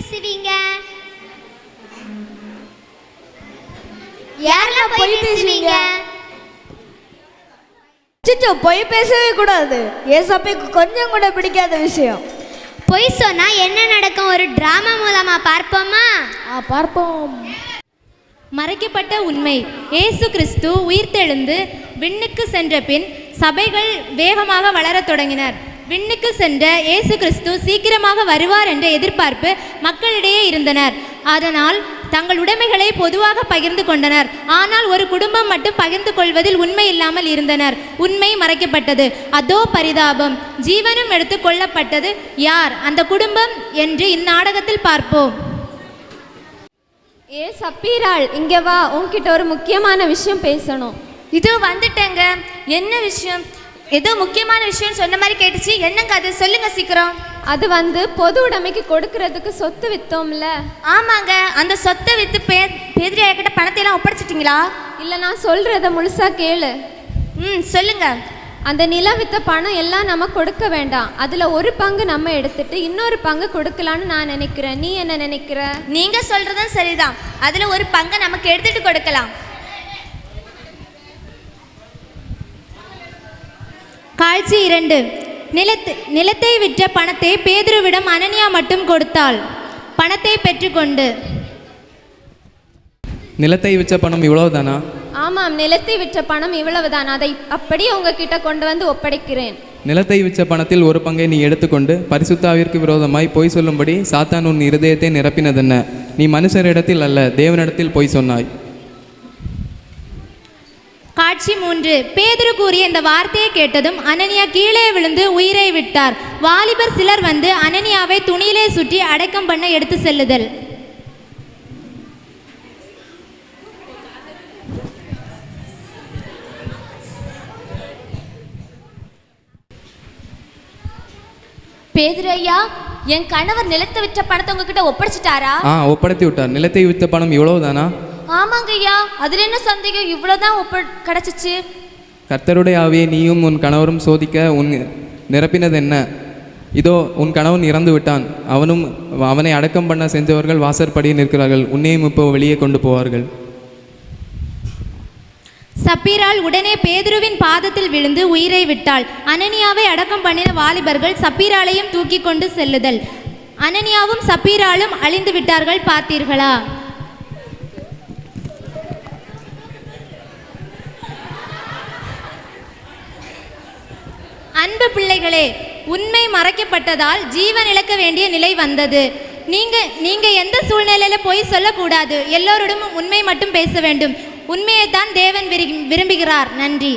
பேசுவீங்க? யாரெல்லாம் பொய் பேசுவீங்க? சிச்சோ, பொய் பேசவே கூடாது. ஏசப்பைக்கு கொஞ்சம் கூட பிடிக்காத விஷயம். பொய் சொன்னா என்ன நடக்கும்? ஒரு டிராமா மூலமா பார்ப்போமா? பார்ப்போம். மறைக்கப்பட்ட உண்மை. இயேசு கிறிஸ்து உயிர்த்தெழுந்து விண்ணுக்கு சென்ற பின் சபைகள் வேகமாக வளரத் தொடங்கினர். விண்ணுக்கு சென்ற இயேசு கிறிஸ்து சீக்கிரமாக வருவார் என்ற எதிர்பார்ப்பு மக்களிடையே இருந்தனர். அதனால் தங்கள் உடைமைகளை பொதுவாக பகிர்ந்து கொண்டனர். ஆனால் ஒரு குடும்பம் மட்டும் பகிர்ந்து கொள்வதில் உண்மை இல்லாமல் இருந்தனர். உண்மை மறைக்கப்பட்டது. அதோ பரிதாபம்! ஜீவனும் எடுத்து கொள்ளப்பட்டது. யார் அந்த குடும்பம் என்று இந்நாடகத்தில் பார்ப்போம். ஏ சப்பீராள், இங்கே வா, உன்கிட்ட ஒரு முக்கியமான விஷயம் பேசணும். இது வந்துட்டேங்க. என்ன விஷயம்? ஏதோ முக்கியமான விஷயம் சொன்ன மாதிரி கேட்டுச்சு. என்னங்க அது? சொல்லுங்க சீக்கிரம். அது பொது உடைமைக்கு கொடுக்கறதுக்கு சொத்து வித்தோம்ல. ஆமாங்க. அந்த சொத்தை வித்து பேதிரியா கிட்ட பணத்தை எல்லாம் ஒப்படைச்சிட்டிங்களா? இல்லை, நான் சொல்றத முழுசா கேளு. சொல்லுங்க. அந்த நிலம் வித்த பணம் எல்லாம் நம்ம கொடுக்க வேண்டாம். அதுல ஒரு பங்கு நம்ம எடுத்துட்டு இன்னொரு பங்கு கொடுக்கலான்னு நான் நினைக்கிறேன். நீ என்ன நினைக்கிற? நீங்க சொல்றதும் சரிதான். அதுல ஒரு பங்கை நமக்கு எடுத்துட்டு கொடுக்கலாம். காட்சி 2. நிலத்தை விற்ற பணத்தை பேதுருவிடம் அனனியா மட்டும் கொடுத்தாள். பணத்தை பெற்றுக்கொண்டு, நிலத்தை விற்ற பணம் இவ்வளவுதானா? ஆமாம், நிலத்தை விற்ற பணம் இவ்வளவுதான். அதை அப்படியே உங்ககிட்ட கொண்டு வந்து ஒப்படைக்கிறேன். நிலத்தை விற்ற பணத்தில் ஒரு பங்கை நீ எடுத்துக்கொண்டு பரிசுத்தாவிற்கு விரோதமாய் பொய் சொல்லும்படி சாத்தான் உன் இருதயத்தை நிரப்பினதென்ன? நீ மனுஷரிடத்தில் அல்ல, தேவனிடத்தில் பொய் சொன்னாய். காட்சி 3. பேதுரு கூறிய இந்த வார்த்தையை கேட்டதும் அனனியா கீழே விழுந்து உயிரை விட்டார். வாலிபர் சிலர் வந்து அனனியாவை துணியிலே சுற்றி அடக்கம் பண்ண எடுத்து செல்லுதல். பேதுரையா, என் கணவர் நிலத்தை விற்ற பணத்தை உங்ககிட்ட ஒப்படைச்சிட்டாரா? ஒப்படைத்து விட்டார். நிலத்தை விற்ற பணம் இவ்வளவுதானா? ஆமாங்க ஐயா. அதுல என்ன சந்தேகம்? இவ்வளவுதான் கிடைச்சிச்சு. கர்த்தருடைய ஆவியை நீயும் உன் கணவரும் சோதிக்க உன் நிரப்பினது என்ன? இதோ உன் கணவன் இறந்து விட்டான். அவனை அடக்கம் பண்ண செஞ்சவர்கள் வாசற்படியில் நிற்கிறார்கள். உன்னையும் இப்போ வெளியே கொண்டு போவார்கள். சப்பீராள் உடனே பேதுருவின் பாதத்தில் விழுந்து உயிரை விட்டாள். அனனியாவை அடக்கம் பண்ணின வாலிபர்கள் சப்பீராளையும் தூக்கி கொண்டு செல்லுதல். அனனியாவும் சப்பீராளும் அழிந்து விட்டார்கள். பார்த்தீர்களா? அன்பு பிள்ளைகளே, உண்மை மறைக்கப்பட்டதால் ஜீவன் இழக்க வேண்டிய நிலை வந்தது. நீங்க எந்த சூழ்நிலையில போய் சொல்லக்கூடாது. எல்லோரிடமும் உண்மை மட்டும் பேச வேண்டும். உண்மையைத்தான் தேவன் விரும்புகிறார். நன்றி.